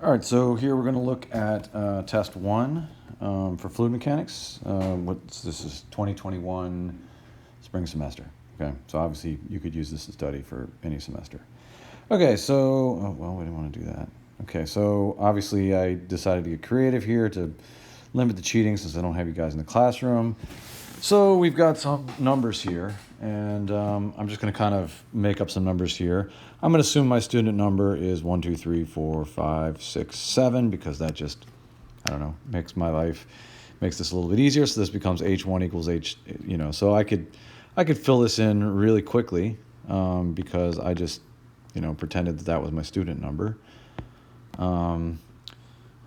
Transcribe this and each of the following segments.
All right, so here we're going to look at test one for fluid mechanics. This is 2021 spring semester. Okay, so obviously you could use this to study for any semester. Okay, so, well, we didn't want to do that. Okay, so obviously I decided to get creative here to limit the cheating since I don't have you guys in the classroom. So we've got some numbers here, and I'm just going to kind of make up some numbers here. I'm going to assume my student number is 1, 2, 3, 4, 5, 6, 7, because that just, I don't know, makes this a little bit easier. So this becomes H1 equals H, so I could fill this in really quickly because I just, pretended that was my student number. Although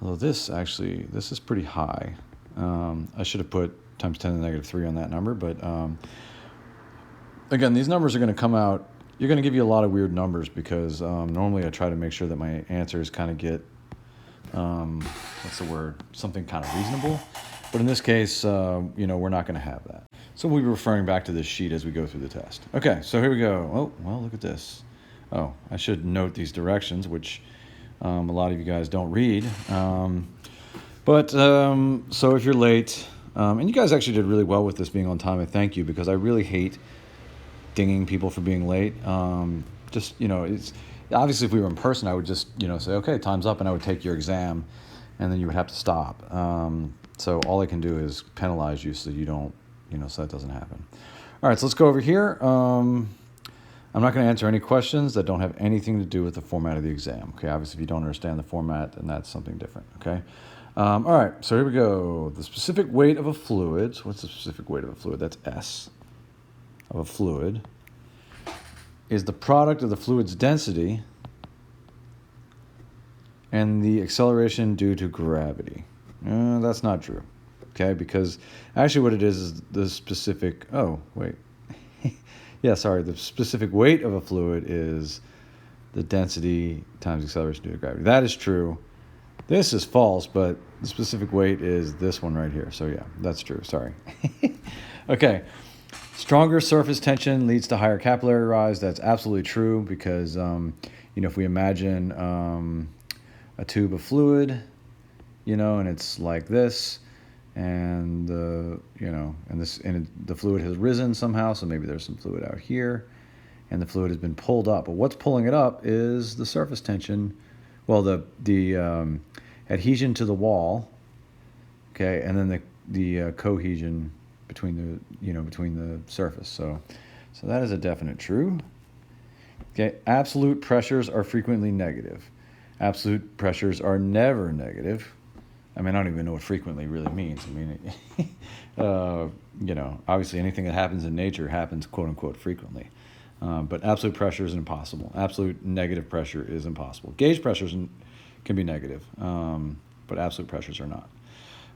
this is pretty high. I should have put times 10 to the negative 3 on that number, but again, these numbers are going to come out, you're going to give you a lot of weird numbers because normally I try to make sure that my answers kind of get, something kind of reasonable, but in this case, we're not going to have that. So we'll be referring back to this sheet as we go through the test. Okay, so here we go. Oh, well, look at this. Oh, I should note these directions, which a lot of you guys don't read. So if you're late, and you guys actually did really well with this being on time, I thank you, because I really hate dinging people for being late. It's obviously if we were in person, I would just, say, okay, time's up, and I would take your exam, and then you would have to stop. So all I can do is penalize you so you don't, so that doesn't happen. All right, so let's go over here. I'm not going to answer any questions that don't have anything to do with the format of the exam. Okay, obviously if you don't understand the format, then that's something different, okay? All right, so here we go. The specific weight of a fluid. So what's the specific weight of a fluid? That's S of a fluid. Is the product of the fluid's density and the acceleration due to gravity. That's not true, okay? Because actually what it is the specific, the specific weight of a fluid is the density times acceleration due to gravity. That is true. This is false, but the specific weight is this one right here. So yeah, that's true. Sorry. Okay. Stronger surface tension leads to higher capillary rise. That's absolutely true because, if we imagine a tube of fluid, and it's like this, and the fluid has risen somehow, so maybe there's some fluid out here, and the fluid has been pulled up. But what's pulling it up is the surface tension. Well, the adhesion to the wall, okay, and then the cohesion between the surface. So that is a definite true. Okay, absolute pressures are frequently negative. Absolute pressures are never negative. I mean, I don't even know what frequently really means. I mean, obviously anything that happens in nature happens quote unquote frequently. But absolute pressure is impossible. Absolute negative pressure is impossible. Gauge pressures can be negative, but absolute pressures are not.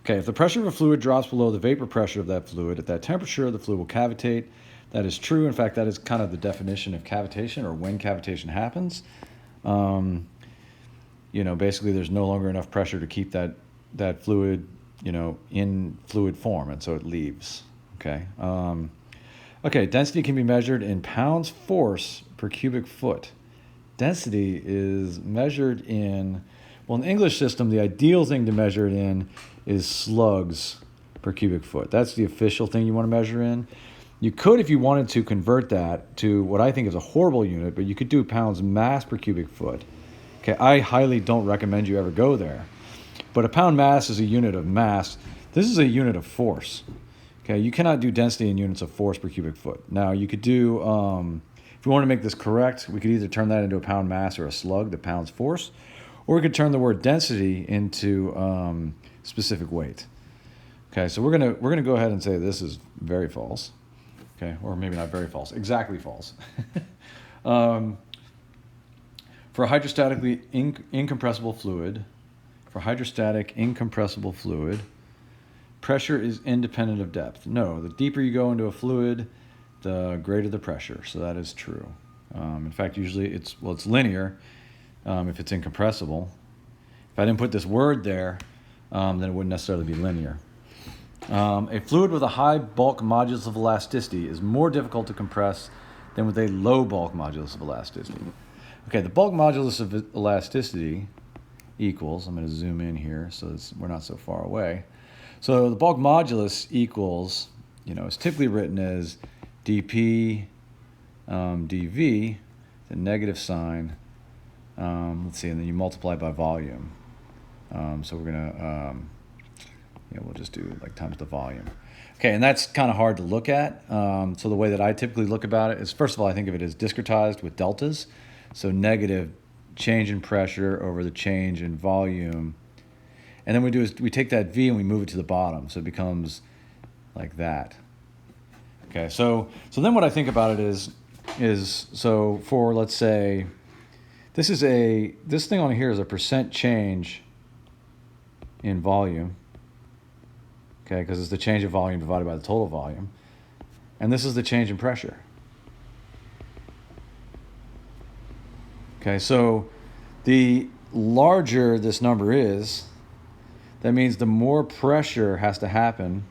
Okay, if the pressure of a fluid drops below the vapor pressure of that fluid, at that temperature, the fluid will cavitate. That is true. In fact, that is kind of the definition of cavitation, or when cavitation happens. Basically there's no longer enough pressure to keep that fluid, in fluid form, and so it leaves. Okay. Okay, density can be measured in pounds force per cubic foot. Density is measured in the English system, the ideal thing to measure it in is slugs per cubic foot. That's the official thing you want to measure in. You could, if you wanted to, convert that to what I think is a horrible unit, but you could do pounds mass per cubic foot. Okay, I highly don't recommend you ever go there. But a pound mass is a unit of mass. This is a unit of force. Okay, you cannot do density in units of force per cubic foot. Now, you could do, if we want to make this correct, we could either turn that into a pound mass or a slug, the pounds force, or we could turn the word density into specific weight. Okay, so we're gonna go ahead and say this is very false. Okay, or maybe not very false, exactly false. For a hydrostatically incompressible fluid, pressure is independent of depth. No, the deeper you go into a fluid, the greater the pressure. So that is true. In fact, usually it's linear if it's incompressible. If I didn't put this word there, then it wouldn't necessarily be linear. A fluid with a high bulk modulus of elasticity is more difficult to compress than with a low bulk modulus of elasticity. Okay, the bulk modulus of elasticity equals, I'm going to zoom in here so we're not so far away. So the bulk modulus equals, is typically written as dp dv, the negative sign, let's see, and then you multiply by volume. So we're going to, we'll just do like times the volume. Okay, and that's kind of hard to look at. So the way that I typically look about it is, first of all, I think of it as discretized with deltas. So negative change in pressure over the change in volume. And then we take that V and we move it to the bottom. So it becomes like that. Okay, so then what I think about it is so for, let's say, this thing on here is a percent change in volume. Okay, because it's the change of volume divided by the total volume. And this is the change in pressure. Okay, so the larger this number is, that means the more pressure has to happen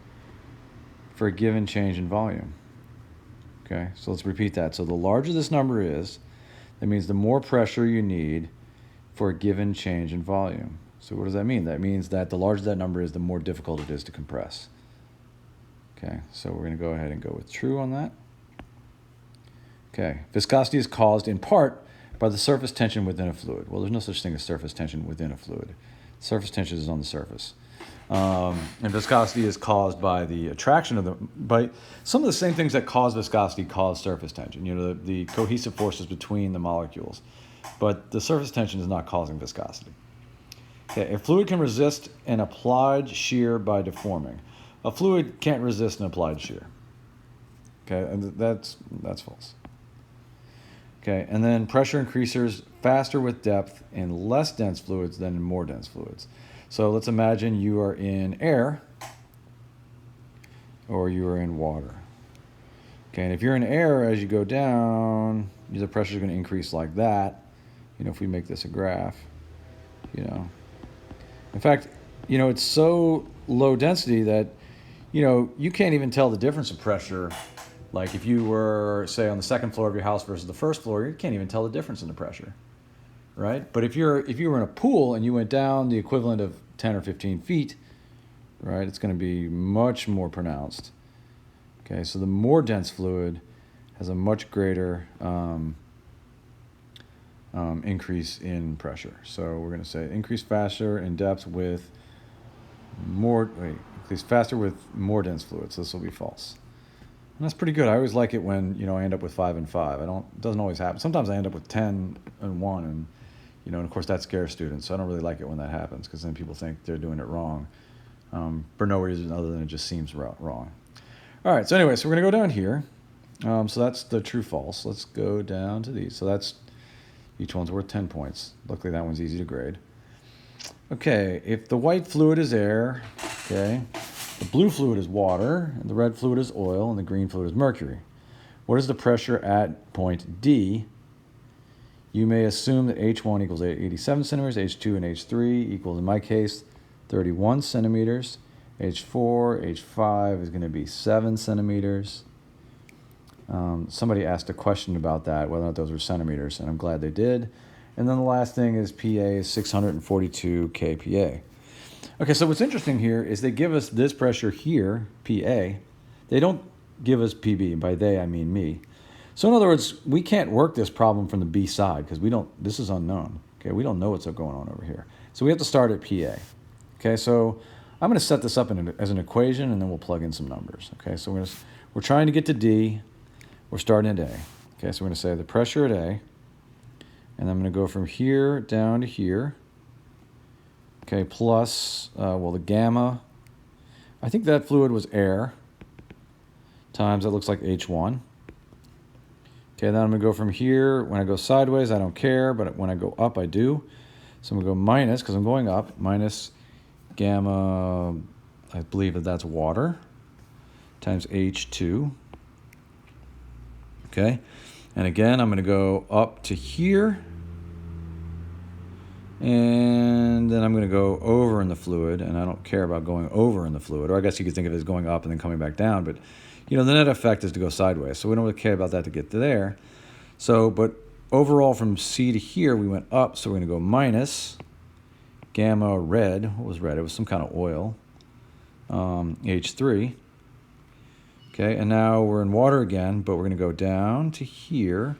for a given change in volume. Okay, so let's repeat that. So the larger this number is, that means the more pressure you need for a given change in volume. So what does that mean? That means that the larger that number is, the more difficult it is to compress. Okay, so we're going to go ahead and go with true on that. Okay, viscosity is caused in part by the surface tension within a fluid. Well, there's no such thing as surface tension within a fluid. Surface tension is on the surface. And viscosity is caused by the attraction by some of the same things that cause viscosity cause surface tension. The cohesive forces between the molecules. But the surface tension is not causing viscosity. Okay, a fluid can resist an applied shear by deforming. A fluid can't resist an applied shear. Okay, and that's false. Okay, and then pressure increases faster with depth in less dense fluids than in more dense fluids. So let's imagine you are in air or you are in water. Okay, and if you're in air, as you go down, the pressure is going to increase like that. If we make this a graph, In fact, it's so low density that, you can't even tell the difference in pressure. Like if you were, say, on the second floor of your house versus the first floor, you can't even tell the difference in the pressure, right? But if you were in a pool and you went down the equivalent of 10 or 15 feet, right, it's going to be much more pronounced. Okay, so the more dense fluid has a much greater increase in pressure. So we're going to say increase faster in depth with increase faster with more dense fluids. So this will be false. And that's pretty good. I always like it when, I end up with 5 and 5. It doesn't always happen. Sometimes I end up with 10 and 1, and, and of course that scares students. So I don't really like it when that happens, because then people think they're doing it wrong for no reason other than it just seems wrong. All right, so anyway, so we're going to go down here. So that's the true false. Let's go down to these. So that's, each one's worth 10 points. Luckily that one's easy to grade. Okay, if the white fluid is air, okay, the blue fluid is water, and the red fluid is oil, and the green fluid is mercury. What is the pressure at point D? You may assume that H1 equals 87 centimeters, H2 and H3 equals, in my case, 31 centimeters. H4, H5 is going to be 7 centimeters. Somebody asked a question about that, whether or not those were centimeters, and I'm glad they did. And then the last thing is PA is 642 kPa. Okay, so what's interesting here is they give us this pressure here, PA. They don't give us PB, and by they I mean me. So in other words, we can't work this problem from the B side because this is unknown. Okay, we don't know what's going on over here. So we have to start at PA. Okay, so I'm going to set this up as an equation, and then we'll plug in some numbers. Okay, so we're trying to get to D. We're starting at A. Okay, so we're going to say the pressure at A, and I'm going to go from here down to here. Okay, plus, the gamma, I think that fluid was air, times that looks like H1. Okay, then I'm going to go from here. When I go sideways, I don't care, but when I go up, I do. So I'm going to go minus, because I'm going up, minus gamma, I believe that's water, times H2. Okay, and again, I'm going to go up to here. And then I'm going to go over in the fluid, and I don't care about going over in the fluid. Or I guess you could think of it as going up and then coming back down. But, the net effect is to go sideways. So we don't really care about that to get to there. So, but overall from C to here, we went up. So we're going to go minus gamma red. What was red? It was some kind of oil. H3. Okay, and now we're in water again, but we're going to go down to here.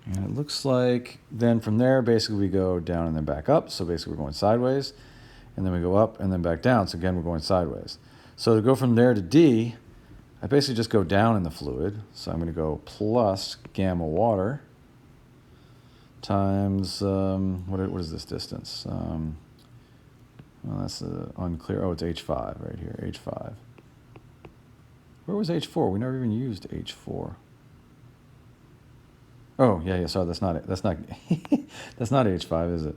And it looks like then from there, basically we go down and then back up. So basically we're going sideways. And then we go up and then back down. So again, we're going sideways. So to go from there to D, I basically just go down in the fluid. So I'm going to go plus gamma water times, what is this distance? Well, that's unclear. Oh, it's H5 right here, H5. Where was H4? We never even used H4. Oh, yeah, sorry, that's not it. That's not, that's not H5, is it?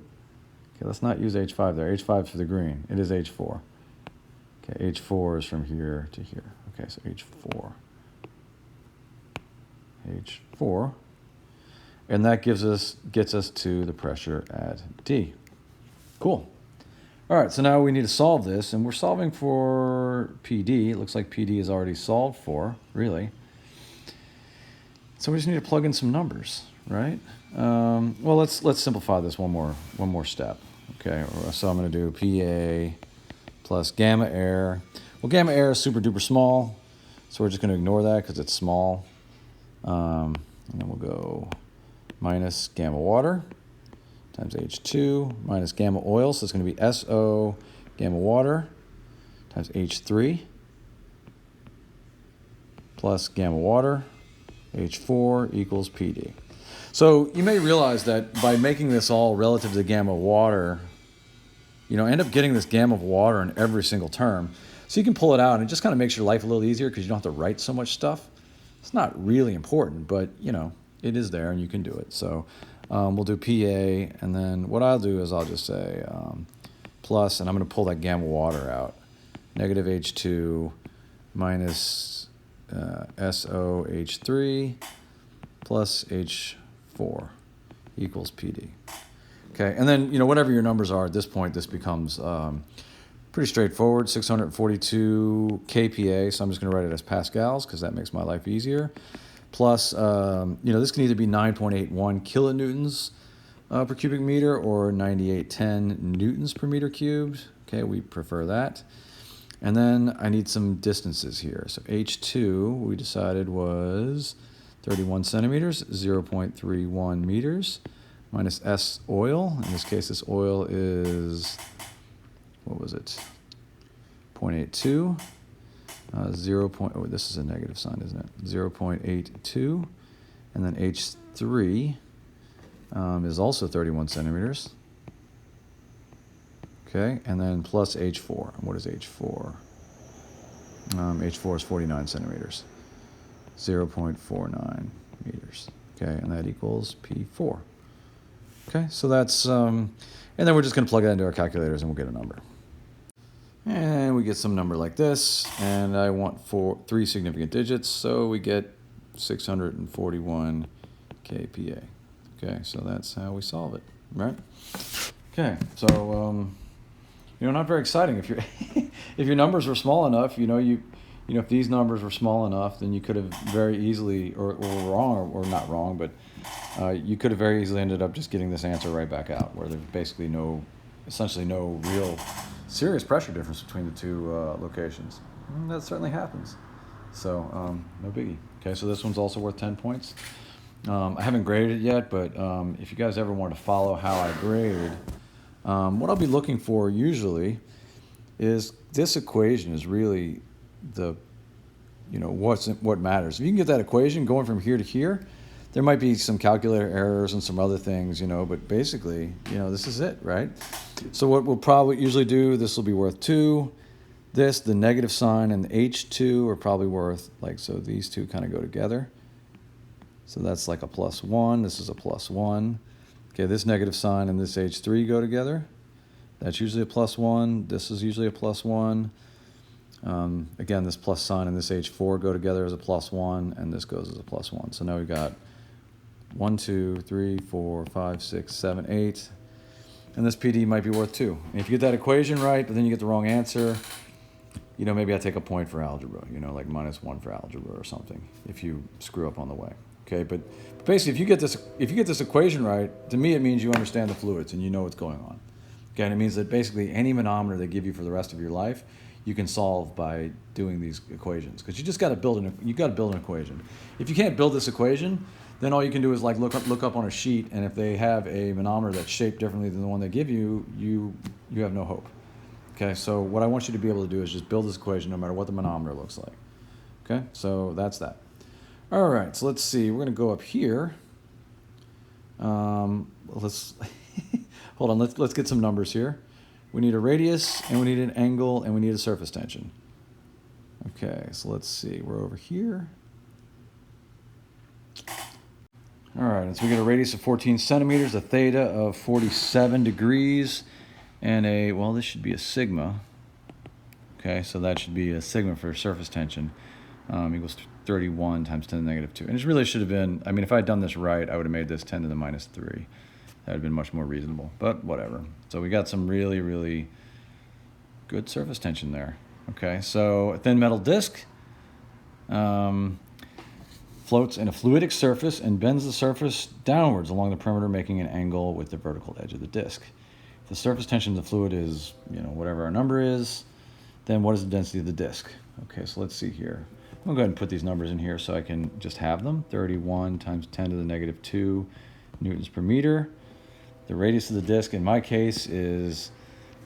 Okay, let's not use H5 there. H5 for the green. It is H4. Okay, H4 is from here to here. Okay, so H4. H4. And that gets us to the pressure at D. Cool. All right, so now we need to solve this, and we're solving for PD. It looks like PD is already solved for, really. So we just need to plug in some numbers, right? Well, let's simplify this one more step. Okay, so I'm going to do PA plus gamma air. Well, gamma air is super duper small, so we're just going to ignore that because it's small. And then we'll go minus gamma water times H2 minus gamma oil. So it's going to be SO gamma water times H3 plus gamma water, H4 equals PD. So you may realize that by making this all relative to the gamma water, end up getting this gamma of water in every single term. So you can pull it out, and it just kind of makes your life a little easier because you don't have to write so much stuff. It's not really important, but, it is there, and you can do it. So we'll do PA, and then what I'll do is I'll just say plus, and I'm going to pull that gamma water out. Negative H2 minus SOH3 plus H4 equals PD. Okay, and then, whatever your numbers are at this point, this becomes pretty straightforward, 642 kPa, so I'm just going to write it as pascals because that makes my life easier. Plus, this can either be 9.81 kilonewtons per cubic meter or 9810 newtons per meter cubed. Okay, we prefer that. And then I need some distances here. So H2, we decided was 31 centimeters, 0.31 meters, minus S oil. In this case, this oil is, what was it? 0.82. This is a negative sign, isn't it? 0.82. And then H3 is also 31 centimeters. Okay, and then plus H4. And what is H4? H4 is 49 centimeters. 0.49 meters. Okay, and that equals P4. Okay, so that's, and then we're just going to plug that into our calculators and we'll get a number. And we get some number like this, and I want 3 significant digits, so we get 641 kPa. Okay, so that's how we solve it, right? Okay, so not very exciting. If your numbers were small enough, if these numbers were small enough, then you could have very easily, or wrong, or not wrong, but you could have very easily ended up just getting this answer right back out, where there's basically essentially no real serious pressure difference between the two locations. And that certainly happens. So no biggie. Okay, so this one's also worth 10 points. I haven't graded it yet, but if you guys ever want to follow how I grade, what I'll be looking for usually is this equation is really the, what matters. If you can get that equation going from here to here, there might be some calculator errors and some other things, but basically, this is it, right? So what we'll probably usually do, this will be worth 2. This, the negative sign, and the H2 are probably worth, so these two kind of go together. So that's like a +1. This is a +1. Okay, this negative sign and this H3 go together. That's usually a +1. This is usually a +1. Again, this plus sign and this H4 go together as a +1, and this goes as a +1. So now we've got 1, 2, 3, 4, 5, 6, 7, 8. And this PD might be worth 2. And if you get that equation right, but then you get the wrong answer, maybe I take a point for algebra, like -1 for algebra or something, if you screw up on the way. Okay, but basically, if you get this equation right, to me it means you understand the fluids and you know what's going on. Okay, and it means that basically any manometer they give you for the rest of your life, you can solve by doing these equations, because you just got to build an equation. If you can't build this equation, then all you can do is like look up on a sheet, and if they have a manometer that's shaped differently than the one they give you, you have no hope. Okay, so what I want you to be able to do is just build this equation no matter what the manometer looks like. Okay, so that's that. All right, so let's see. We're going to go up here. Let's hold on. Let's get some numbers here. We need a radius, and we need an angle, and we need a surface tension. Okay, so let's see. We're over here. All right, so we get a radius of 14 centimeters, a theta of 47 degrees, and this should be a sigma. Okay, so that should be a sigma for surface tension, equals 31 times 10 to the negative 2. And it really should have been, I mean, if I had done this right, I would have made this 10 to the minus 3. That would have been much more reasonable, but whatever. So we got some really, really good surface tension there. Okay, so a thin metal disc floats in a fluidic surface and bends the surface downwards along the perimeter, making an angle with the vertical edge of the disc. If the surface tension of the fluid is, whatever our number is, then what is the density of the disc? Okay, so let's see here. I'm going to go ahead and put these numbers in here so I can just have them. 31 times 10 to the negative 2 newtons per meter. The radius of the disc in my case is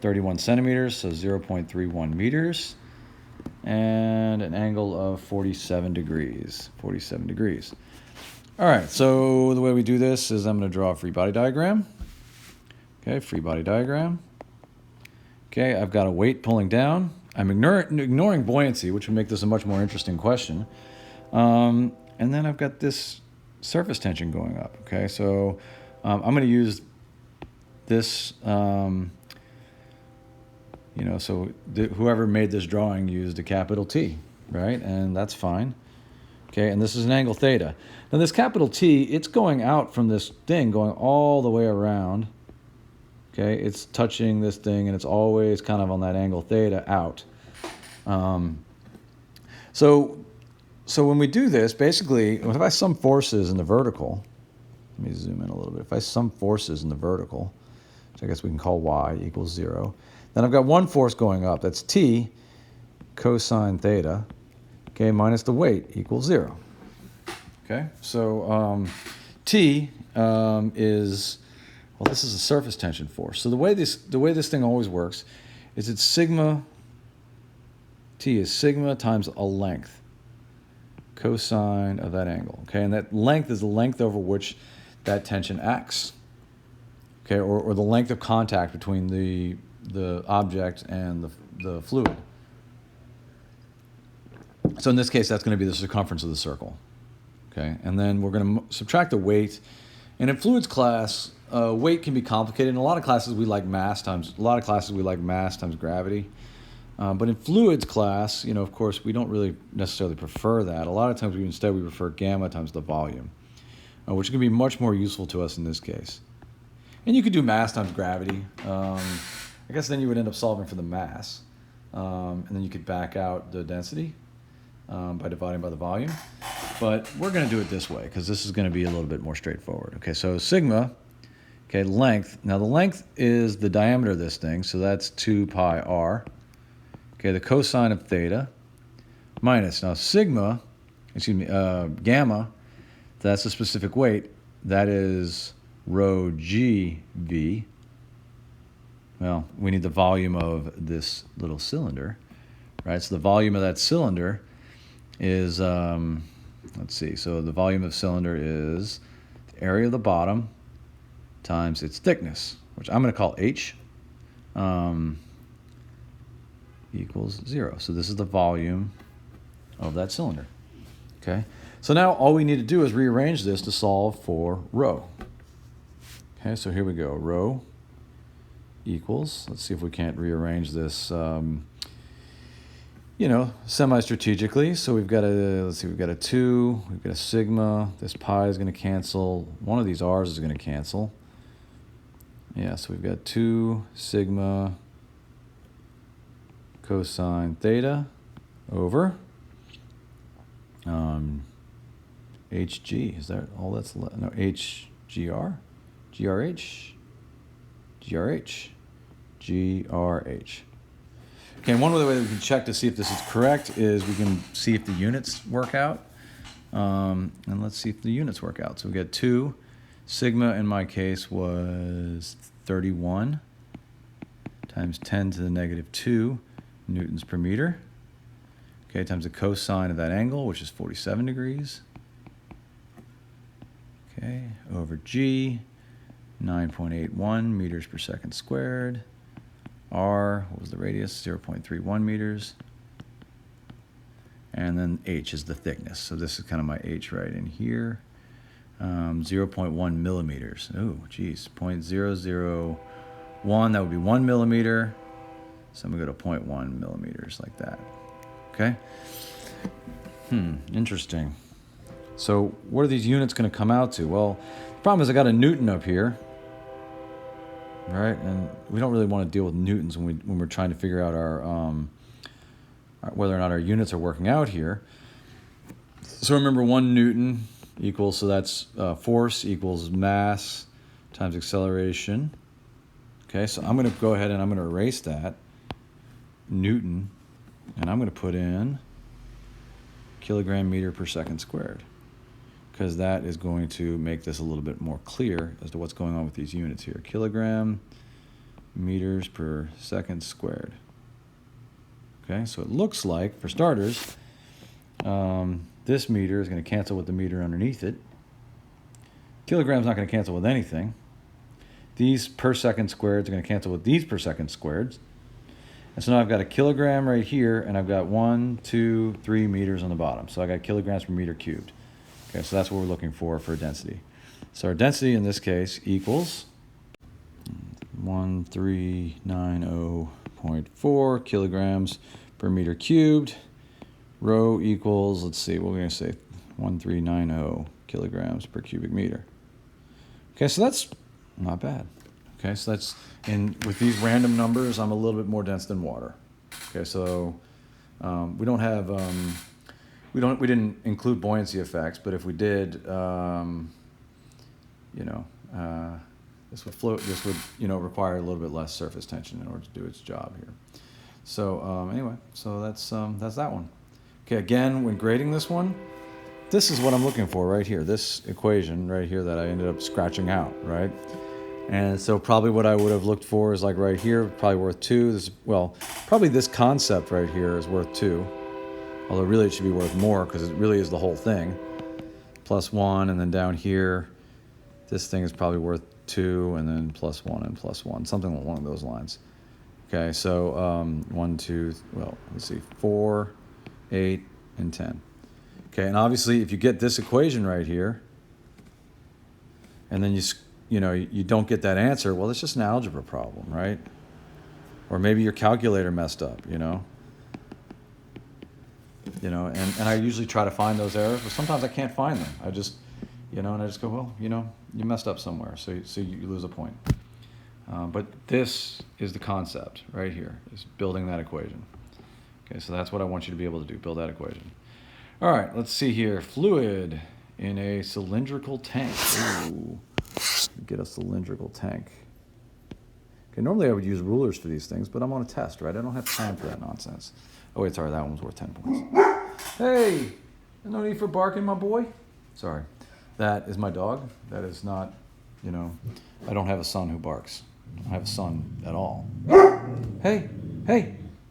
31 centimeters, so 0.31 meters. And an angle of 47 degrees. 47 degrees. All right, so the way we do this is I'm going to draw a free body diagram. Okay, free body diagram. Okay, I've got a weight pulling down. I'm ignoring buoyancy, which would make this a much more interesting question. And then I've got this surface tension going up. Okay, so I'm going to use this, whoever made this drawing used a capital T, right? And that's fine. Okay, and this is an angle theta. Now this capital T, it's going out from this thing, going all the way around. Okay, it's touching this thing, and it's always kind of on that angle theta out. So when we do this, basically, if I sum forces in the vertical, let me zoom in a little bit. If I sum forces in the vertical, which I guess we can call y equals 0, then I've got one force going up. That's T cosine theta, okay, minus the weight equals 0. Okay, so T is... Well, this is a surface tension force. So the way this thing always works is it's sigma, T is sigma times a length, cosine of that angle. Okay, and that length is the length over which that tension acts. Okay, or the length of contact between the object and the fluid. So in this case, that's going to be the circumference of the circle. Okay, and then we're going to subtract the weight. And in fluids class, weight can be complicated. In a lot of classes we like mass times gravity. But in fluids class, of course, we don't really necessarily prefer that. A lot of times we prefer gamma times the volume, which can be much more useful to us in this case. And you could do mass times gravity. I guess then you would end up solving for the mass. And then you could back out the density by dividing by the volume. But we're going to do it this way because this is going to be a little bit more straightforward. Okay, so sigma, okay, length. Now the length is the diameter of this thing, so that's 2 pi r. Okay, the cosine of theta minus. Now gamma, that's the specific weight. That is rho g v. Well, we need the volume of this little cylinder, right? So the volume of that cylinder is, let's see, so the volume of cylinder is the area of the bottom times its thickness, which I'm going to call h, equals 0. So this is the volume of that cylinder. Okay, so now all we need to do is rearrange this to solve for rho. Okay, so here we go. Rho equals, let's see if we can't rearrange this, semi-strategically. So we've got we've got a 2, we've got a sigma, this pi is going to cancel, one of these r's is going to cancel. Yeah, so we've got 2 sigma cosine theta over HG. Is that all that's left? No, HGR? GRH? GRH. GRH. Okay, and one other way that we can check to see if this is correct is we can see if the units work out. And let's see if the units work out. So we get 2. Sigma in my case was 31 times 10 to the negative 2 newtons per meter. Okay, times the cosine of that angle, which is 47 degrees. Okay, over G, 9.81 meters per second squared. R, what was the radius? 0.31 meters. And then H is the thickness. So this is kind of my H right in here. 0.1 millimeters. Oh, geez, 0.001, that would be 1 millimeter. So I'm going to go to 0.1 millimeters like that. Okay? Interesting. So what are these units going to come out to? Well, the problem is I got a Newton up here. Right? And we don't really want to deal with newtons when we're trying to figure out our whether or not our units are working out here. So remember, 1 Newton equals, so that's force equals mass times acceleration. Okay, so I'm going to go ahead and I'm going to erase that Newton, and I'm going to put in kilogram meter per second squared, because that is going to make this a little bit more clear as to what's going on with these units here. Kilogram meters per second squared. Okay, so it looks like, for starters, this meter is going to cancel with the meter underneath it. Kilogram's not going to cancel with anything. These per second squareds are going to cancel with these per second squareds. And so now I've got a kilogram right here, and I've got 1, 2, 3 meters on the bottom. So I got kilograms per meter cubed. Okay, so that's what we're looking for density. So our density in this case equals 1390.4 kilograms per meter cubed. Rho equals, let's see, what are we going to say? 1390 kilograms per cubic meter. Okay, so that's not bad. Okay, so that's, and with these random numbers, I'm a little bit more dense than water. Okay, so we don't have, we didn't include buoyancy effects, but if we did, this would float. This would, require a little bit less surface tension in order to do its job here. So anyway, so that's that one. Okay, again, when grading this one, this is what I'm looking for right here. This equation right here that I ended up scratching out, right? And so probably what I would have looked for is like right here, probably worth 2. Probably this concept right here is worth 2. Although really it should be worth more because it really is the whole thing. Plus 1, and then down here, this thing is probably worth 2, and then plus 1 and plus 1, something along those lines. Okay, so 1, 2, let's see, 4, 8, and 10. Okay, and obviously if you get this equation right here, and then you don't get that answer, well, it's just an algebra problem, right? Or maybe your calculator messed up, and I usually try to find those errors, but sometimes I can't find them. I just, and I just go, well, you messed up somewhere, so you lose a point. But this is the concept right here, is building that equation. Okay, so that's what I want you to be able to do, build that equation. All right, let's see here. Fluid in a cylindrical tank. Ooh, get a cylindrical tank. Okay, normally I would use rulers for these things, but I'm on a test, right? I don't have time for that nonsense. Oh, wait, sorry, that one was worth 10 points. Hey, no need for barking, my boy. Sorry. That is my dog. That is not, I don't have a son who barks. I don't have a son at all. Hey,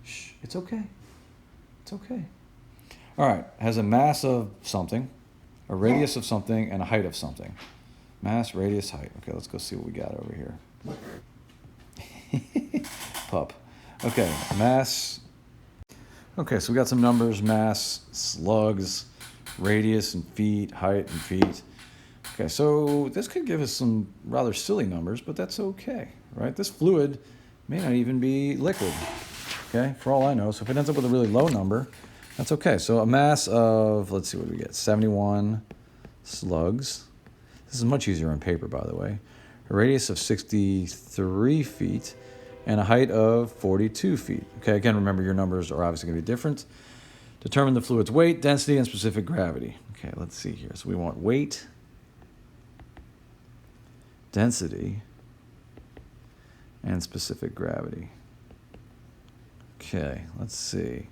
shh, it's okay. It's okay. All right, has a mass of something, a radius of something, and a height of something. Mass, radius, height. Okay, let's go see what we got over here. Pup. Okay, mass. Okay, so we got some numbers: mass, slugs, radius in feet, height in feet. Okay, so this could give us some rather silly numbers, but that's okay, right? This fluid may not even be liquid, okay, for all I know. So if it ends up with a really low number, that's okay. So a mass of, let's see what we get, 71 slugs. This is much easier on paper, by the way. A radius of 63 feet and a height of 42 feet. Okay, again, remember your numbers are obviously going to be different. Determine the fluid's weight, density, and specific gravity. Okay, let's see here. So we want weight, density, and specific gravity. Okay, let's see.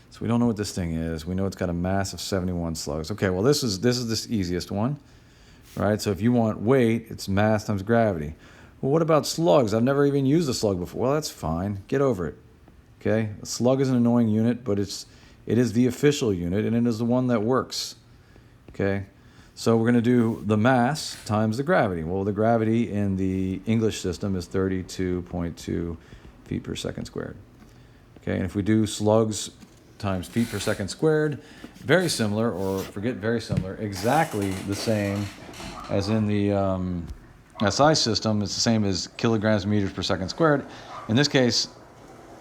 So we don't know what this thing is. We know it's got a mass of 71 slugs. Okay, well this is the easiest one, right? So if you want weight, it's mass times gravity. Well, what about slugs? I've never even used a slug before. Well, that's fine. Get over it. Okay, a slug is an annoying unit, but it is the official unit, and it is the one that works. Okay, so we're going to do the mass times the gravity. Well, the gravity in the English system is 32.2 feet per second squared. Okay, and if we do slugs times feet per second squared, very similar, or forget very similar, exactly the same as in the SI system. It's the same as kilograms meters per second squared. In this case,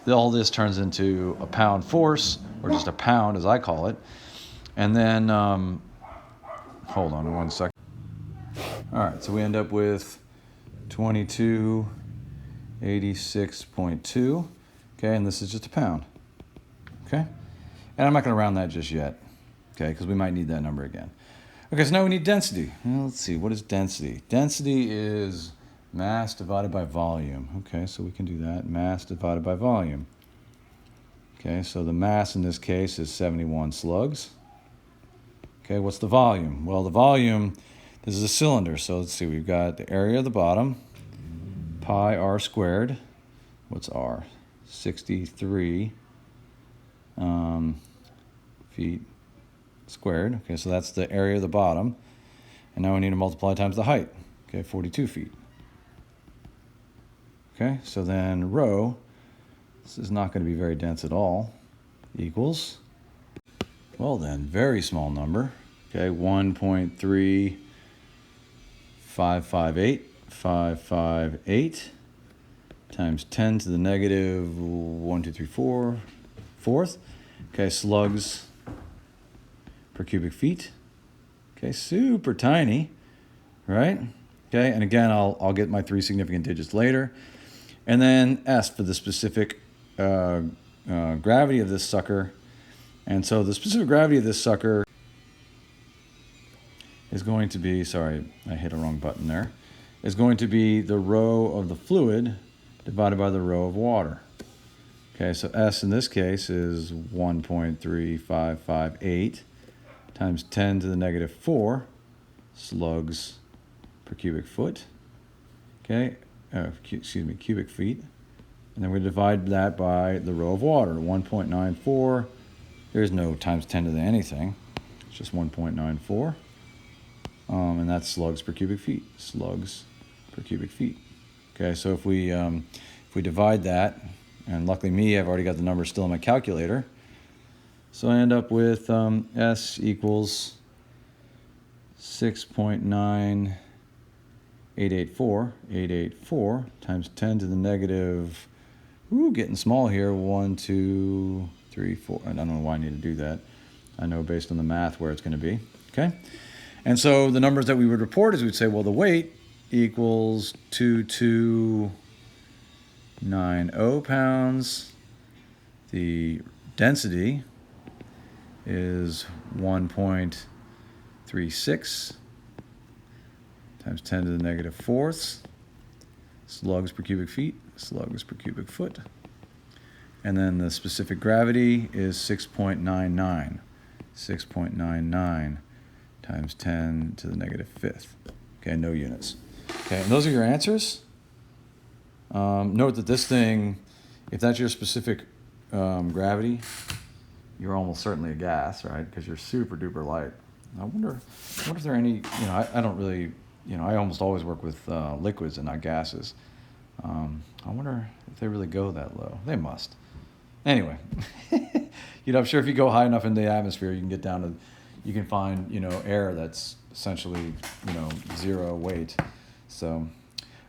all this turns into a pound force, or just a pound as I call it. And then, hold on 1 second. All right, so we end up with 2286.2. Okay, and this is just a pound. Okay, and I'm not going to round that just yet. Okay, because we might need that number again. Okay, so now we need density. Well, let's see, what is density? Density is mass divided by volume. Okay, so we can do that. Mass divided by volume. Okay, so the mass in this case is 71 slugs. Okay, what's the volume? Well, the volume, this is a cylinder. So let's see, we've got the area of the bottom, pi r squared. What's r? 63 feet squared. Okay, so that's the area of the bottom. And now we need to multiply times the height. Okay, 42 feet. Okay, so then rho, this is not going to be very dense at all, equals, well then, very small number. Okay, 1.3558 times 10 to the negative 1, 2, 3, 4, fourth. Okay, slugs per cubic feet. Okay, super tiny, right? Okay, and again, I'll get my 3 significant digits later. And then S for the specific gravity of this sucker. And so the specific gravity of this sucker is going to be, sorry, I hit a wrong button there, is going to be the rho of the fluid divided by the rho of water. Okay, so S in this case is 1.3558 times 10 to the negative 4 slugs per cubic foot. Okay, cubic feet. And then we divide that by the rho of water, 1.94. There's no times 10 to the anything. It's just 1.94. And that's slugs per cubic feet. Slugs per cubic feet. Okay, so if we divide that, and luckily me, I've already got the number still in my calculator. So I end up with S equals 6.9884 times 10 to the negative, getting small here, 1, 2, 3, 4. I don't know why I need to do that. I know based on the math where it's going to be. Okay, and so the numbers that we would report is we'd say, well, the weight equals 2290 pounds. The density is 1.36 times 10 to the negative fourths slugs per cubic feet, slugs per cubic foot. And then the specific gravity is 6.99 times 10 to the negative fifth. Okay, no units. Okay, and those are your answers. Note that this thing, if that's your specific gravity, you're almost certainly a gas, right? Because you're super duper light. I wonder if there are any, I don't really, I almost always work with liquids and not gases. I wonder if they really go that low. They must. Anyway, I'm sure if you go high enough in the atmosphere, you can get down to, you can find, air that's essentially, zero weight. So,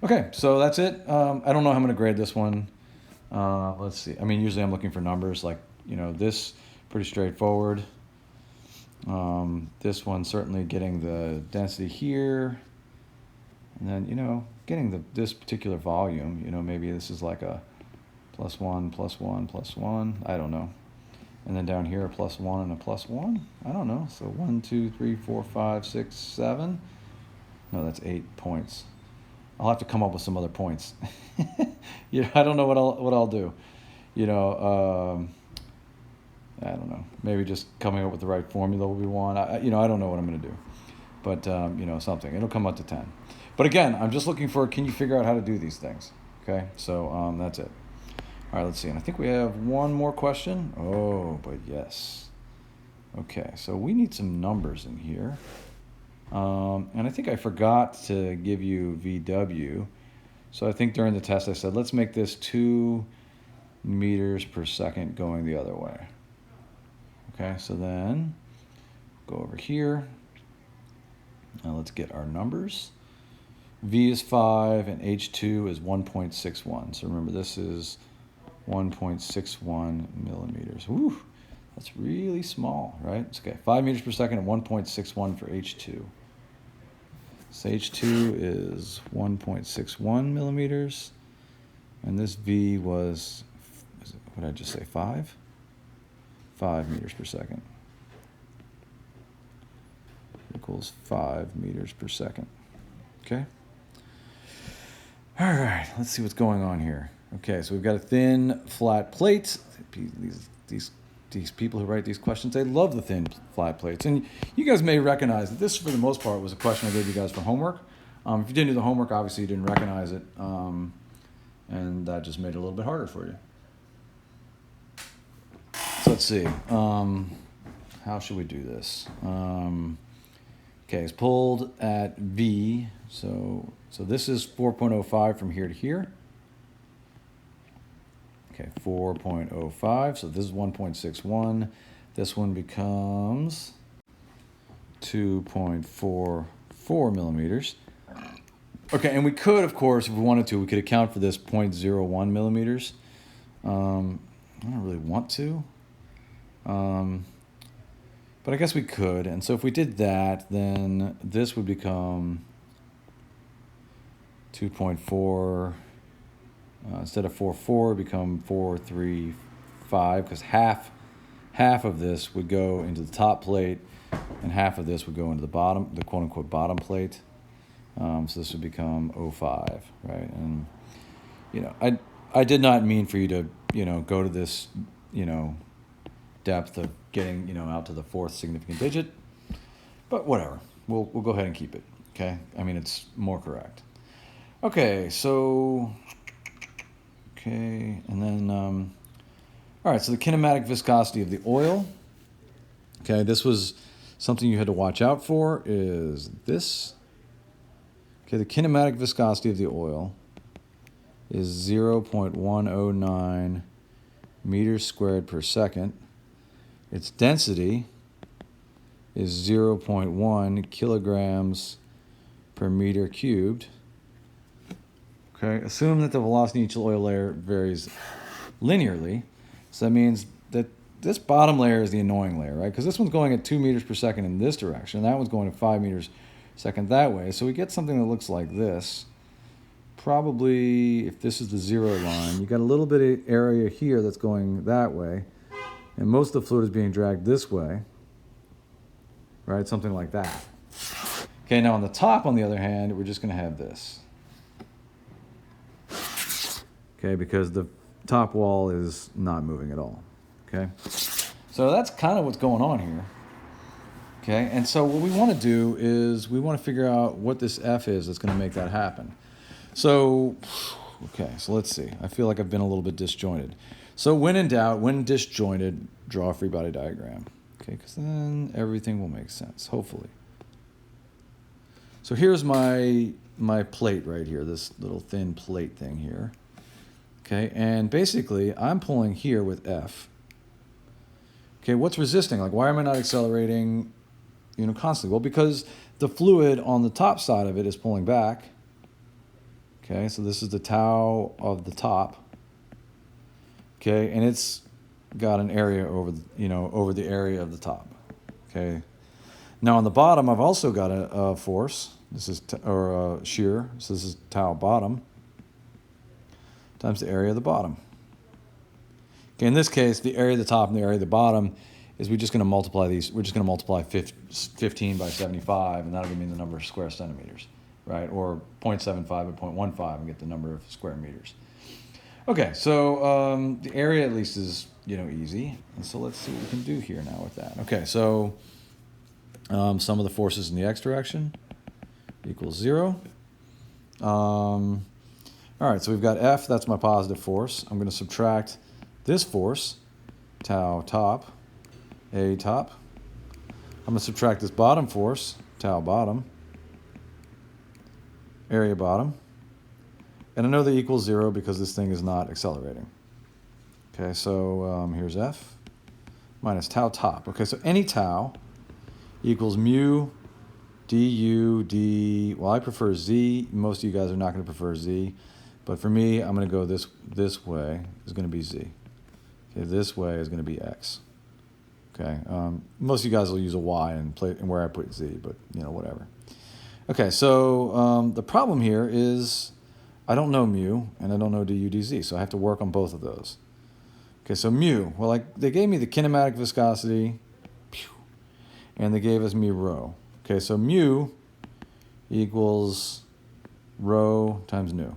okay, so that's it. I don't know how I'm going to grade this one. Let's see. I mean, usually I'm looking for numbers like, this pretty straightforward. This one certainly getting the density here. And then, getting this particular volume, maybe this is like a +1, +1, +1. I don't know. And then down here, a +1 and a +1. I don't know. So 1, 2, 3, 4, 5, 6, 7. No, that's 8 points. I'll have to come up with some other points. Yeah, I don't know what I'll do. You know, I don't know. Maybe just coming up with the right formula will be one. I don't know what I'm going to do. But, something. It'll come up to 10. But again, I'm just looking for, can you figure out how to do these things? Okay, so that's it. All right, let's see. And I think we have one more question. Oh, but yes. Okay, so we need some numbers in here. And I think I forgot to give you VW. So I think during the test I said, let's make this 2 meters per second going the other way. Okay, so then go over here. Now let's get our numbers. V is 5 and H2 is 1.61. So remember, this is 1.61 millimeters. Woo, that's really small, right? It's okay. 5 meters per second and 1.61 for H2. So H2 is 1.61 millimeters. And this V was, what did I just say, 5? 5 meters per second. Equals 5 meters per second. Okay? All right, let's see what's going on here. Okay, so we've got a thin, flat plate. These people who write these questions, they love the thin, flat plates. And you guys may recognize that this, for the most part, was a question I gave you guys for homework. If you didn't do the homework, obviously you didn't recognize it. And that just made it a little bit harder for you. So let's see. How should we do this? Okay, it's pulled at V. So this is 4.05 from here to here. Okay, 4.05. So this is 1.61. This one becomes 2.44 millimeters. Okay, and we could, of course, if we wanted to, we could account for this 0.01 millimeters. I don't really want to. But I guess we could. And so if we did that, then this would become 2.4. Instead of 4.4, become 4.35, because half of this would go into the top plate, and half of this would go into the bottom, the quote-unquote bottom plate. So this would become 0.5, right? And I did not mean for you to go to this depth of getting out to the 4th significant digit, but whatever. We'll go ahead and keep it. Okay, I mean, it's more correct. Okay, so. Okay, and then, all right, so the kinematic viscosity of the oil. Okay, this was something you had to watch out for, is this. Okay, the kinematic viscosity of the oil is 0.109 meters squared per second. Its density is 0.1 kilograms per meter cubed. Okay, assume that the velocity in each oil layer varies linearly. So that means that this bottom layer is the annoying layer, right? Because this one's going at 2 meters per second in this direction, and that one's going at 5 meters per second that way. So we get something that looks like this. Probably, if this is the 0 line, you got a little bit of area here that's going that way, and most of the fluid is being dragged this way, right? Something like that. Okay, now on the top, on the other hand, we're just going to have this. Okay, because the top wall is not moving at all. Okay, so that's kind of what's going on here. Okay, and so what we want to do is we want to figure out what this F is that's going to make that happen. So, okay, so let's see. I feel like I've been a little bit disjointed. So when in doubt, when disjointed, draw a free body diagram. Okay, because then everything will make sense, hopefully. So here's my plate right here, this little thin plate thing here. Okay, and basically, I'm pulling here with F. Okay, what's resisting? Like, why am I not accelerating, constantly? Well, because the fluid on the top side of it is pulling back. Okay, so this is the tau of the top. Okay, and it's got an area over, over the area of the top. Okay, now on the bottom, I've also got a force. This is shear. So this is tau bottom times the area of the bottom. Okay, in this case, the area of the top and the area of the bottom is we're just going to multiply these. We're just going to multiply 15 by 75, and that'll give me the number of square centimeters, right? Or 0.75 by 0.15 and get the number of square meters. Okay, so the area at least is, easy. And so let's see what we can do here now with that. Okay, so sum of the forces in the x direction equals 0. All right, so we've got F, that's my positive force. I'm going to subtract this force, tau top, A top. I'm going to subtract this bottom force, tau bottom, area bottom. And I know they equal 0 because this thing is not accelerating. Okay, so here's F minus tau top. Okay, so any tau equals mu du d. Well, I prefer z. Most of you guys are not going to prefer z. But for me, I'm going to go this way is going to be z. Okay, this way is going to be x. Okay, most of you guys will use a y and where I put z, but whatever. Okay, so the problem here is I don't know mu and I don't know du dz, so I have to work on both of those. Okay, so mu, well, they gave me the kinematic viscosity, and they gave us mu rho. Okay, so mu equals rho times nu.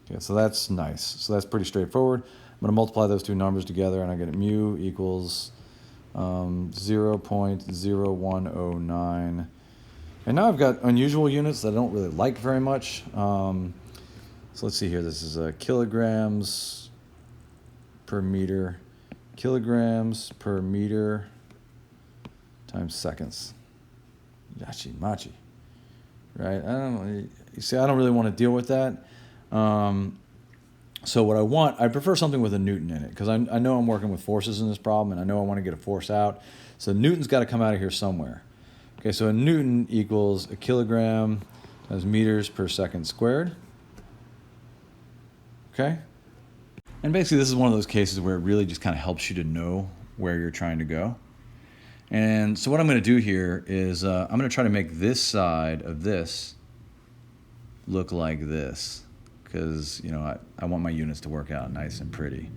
Okay, so that's nice. So that's pretty straightforward. I'm going to multiply those two numbers together, and I get mu equals 0.0109. And now I've got unusual units that I don't really like very much. So let's see here. This is kilograms per meter. Kilograms per meter times seconds. Yachi machi. Right? You see, I don't really want to deal with that. So what I prefer something with a Newton in it, because I know I'm working with forces in this problem, and I know I want to get a force out. So Newton's got to come out of here somewhere. Okay, so a Newton equals a kilogram times meters per second squared. Okay? And basically this is one of those cases where it really just kind of helps you to know where you're trying to go. And so what I'm going to do here is I'm going to try to make this side of this look like this, because I want my units to work out nice and pretty.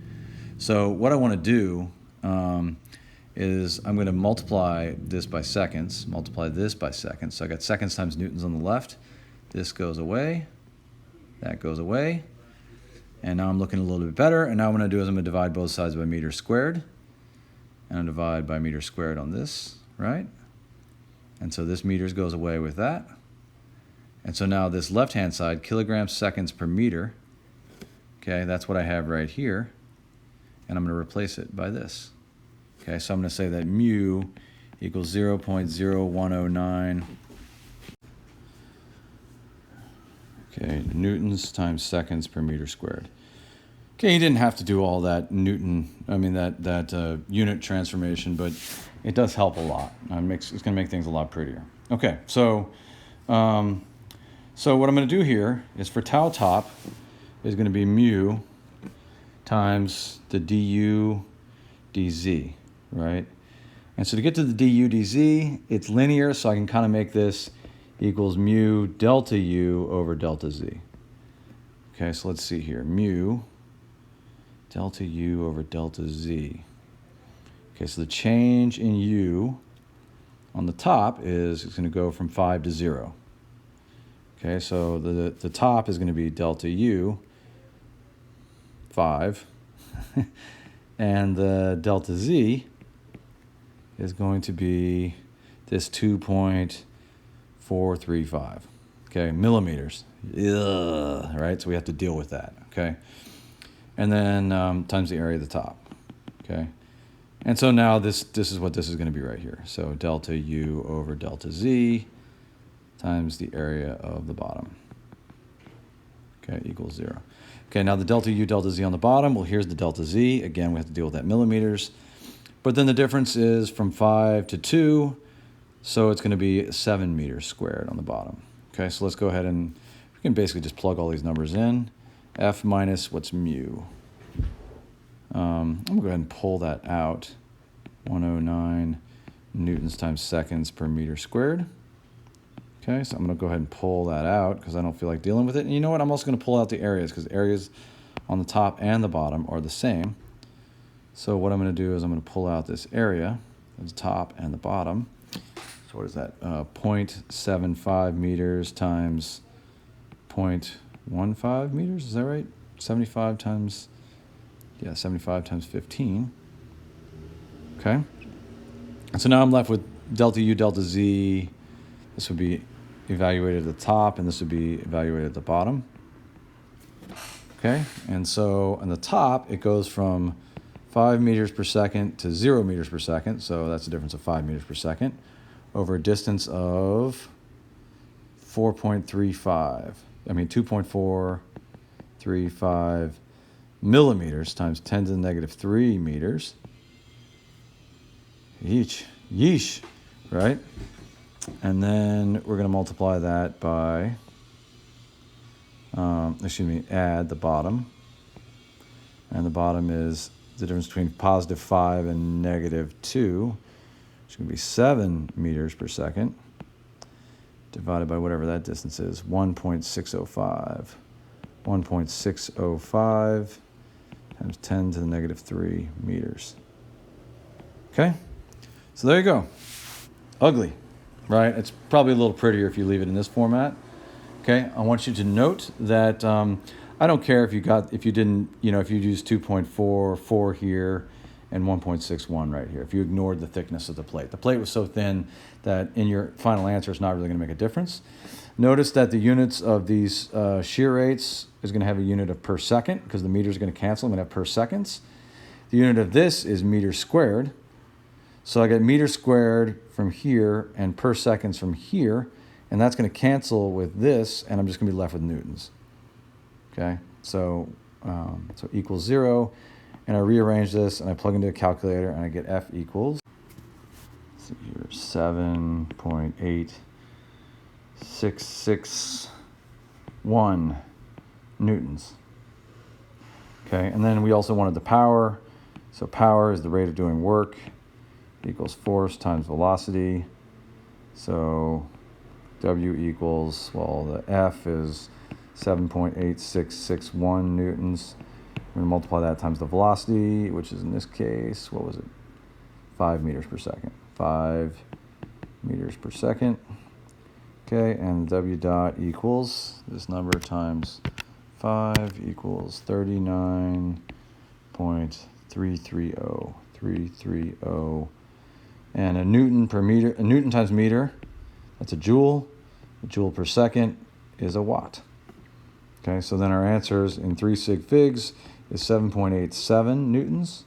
So what I want to do is I'm going to multiply this by seconds, multiply this by seconds. So I got seconds times newtons on the left. This goes away. That goes away. And now I'm looking a little bit better. And now what I'm going to do is I'm going to divide both sides by meters squared. And I'll divide by meters squared on this, right? And so this meters goes away with that. And so now this left-hand side, kilograms seconds per meter, okay, that's what I have right here. And I'm going to replace it by this. Okay, so I'm going to say that mu equals 0.0109. Okay, newtons times seconds per meter squared. Okay, you didn't have to do all that that unit transformation, but it does help a lot. It's going to make things a lot prettier. Okay, so what I'm going to do here is for tau top is going to be mu times the du dz, right? And so to get to the du dz, it's linear, so I can kind of make this equals mu delta u over delta z. Okay, so let's see here. Mu delta u over delta z. Okay, so the change in u on the top is it's going to go from 5 to 0. Okay, so the top is going to be delta u, 5, and the delta z is going to be this 2.435, okay, millimeters. Ugh, right, so we have to deal with that, okay? And then times the area of the top, okay? And so now this is what this is going to be right here. So delta u over delta z times the area of the bottom, okay, equals 0. Okay, now the delta u, delta z on the bottom, well, here's the delta z. Again, we have to deal with that millimeters. But then the difference is from 5 to 2, so it's going to be 7 meters squared on the bottom. Okay, so let's go ahead and we can basically just plug all these numbers in. F minus what's mu? I'm going to go ahead and pull that out. 109 newtons times seconds per meter squared. Okay, so I'm going to go ahead and pull that out because I don't feel like dealing with it. And you know what? I'm also going to pull out the areas because areas on the top and the bottom are the same. So what I'm going to do is I'm going to pull out this area, the top and the bottom. So what is that? 0.75 meters times 0.15 meters, is that right? 75 times 15. Okay. And so now I'm left with delta U, delta Z. This would be evaluated at the top, and this would be evaluated at the bottom. Okay, and so on the top, it goes from 5 meters per second to 0 meters per second, so that's a difference of 5 meters per second, over a distance of 2.435 millimeters times 10 to the negative 3 meters. Yeesh, right? And then we're going to multiply that by, add the bottom. And the bottom is the difference between positive 5 and negative 2, which is going to be 7 meters per second, divided by whatever that distance is, 1.605. 1.605 times 10 to the negative 3 meters. Okay? So there you go. Ugly, right? It's probably a little prettier if you leave it in this format. Okay? I want you to note that I don't care if you didn't, if you used 2.44 here and 1.61 right here, if you ignored the thickness of the plate. The plate was so thin that in your final answer, it's not really going to make a difference. Notice that the units of these shear rates is going to have a unit of per second, because the meters are going to cancel. I'm going to have per seconds. The unit of this is meters squared. So I get meters squared from here and per seconds from here, and that's going to cancel with this, and I'm just going to be left with newtons. Okay, so equals 0, and I rearrange this, and I plug into a calculator, and I get F equals 7.8661 newtons. Okay, and then we also wanted the power. So power is the rate of doing work equals force times velocity. So W equals, the F is 7.8661 newtons. We're going to multiply that times the velocity, which is in this case, 5 meters per second. 5 meters per second. Okay, and W dot equals this number times 5 equals 39.330. And a newton times meter, that's a joule. A joule per second is a watt. Okay, so then our answers in 3 sig figs is 7.87 newtons,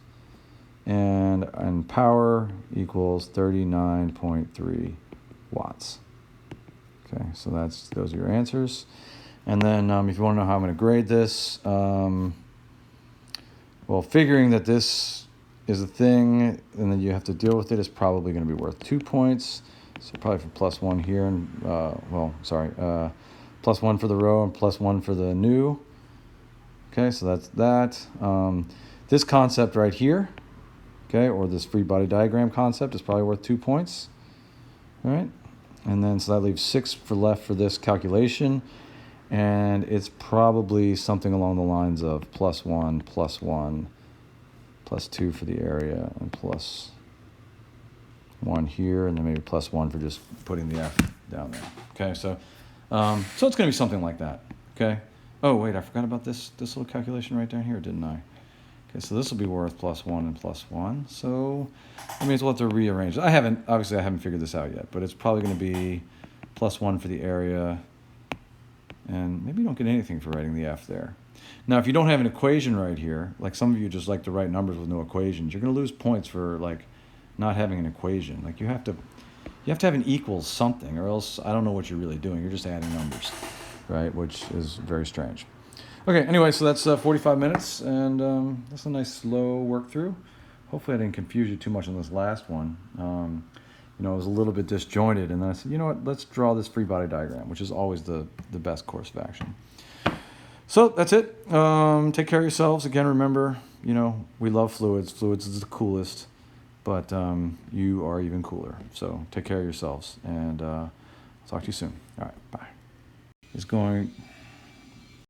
and power equals 39.3 watts. Okay, so those are your answers. And then if you want to know how I'm going to grade this, figuring that this is a thing and then you have to deal with it is probably going to be worth 2 points. So probably for +1 here and +1 for the row and +1 for the new. Okay, so that's that. This concept right here, okay, or this free body diagram concept is probably worth 2 points. All right, and then so that leaves 6 left for this calculation, and it's probably something along the lines of +1, +1, +2 for the area, and +1 here, and then maybe +1 for just putting the F down there. Okay, so it's going to be something like that. Okay. Oh wait, I forgot about this little calculation right down here, didn't I? Okay, so this will be worth +1 and +1. So that means we'll have to rearrange. I haven't figured this out yet, but it's probably going to be +1 for the area, and maybe you don't get anything for writing the F there. Now, if you don't have an equation right here, like some of you just like to write numbers with no equations, you're going to lose points for like not having an equation. Like you have to have an equals something, or else I don't know what you're really doing. You're just adding numbers, right? Which is very strange. Okay, anyway, so that's 45 minutes, and that's a nice slow work through. Hopefully I didn't confuse you too much on this last one. It was a little bit disjointed, and then I said, you know what, let's draw this free body diagram, which is always the best course of action. So that's it. Take care of yourselves. Again, remember, we love fluids. Fluids is the coolest, but you are even cooler. So take care of yourselves, and talk to you soon. All right, bye. It's going...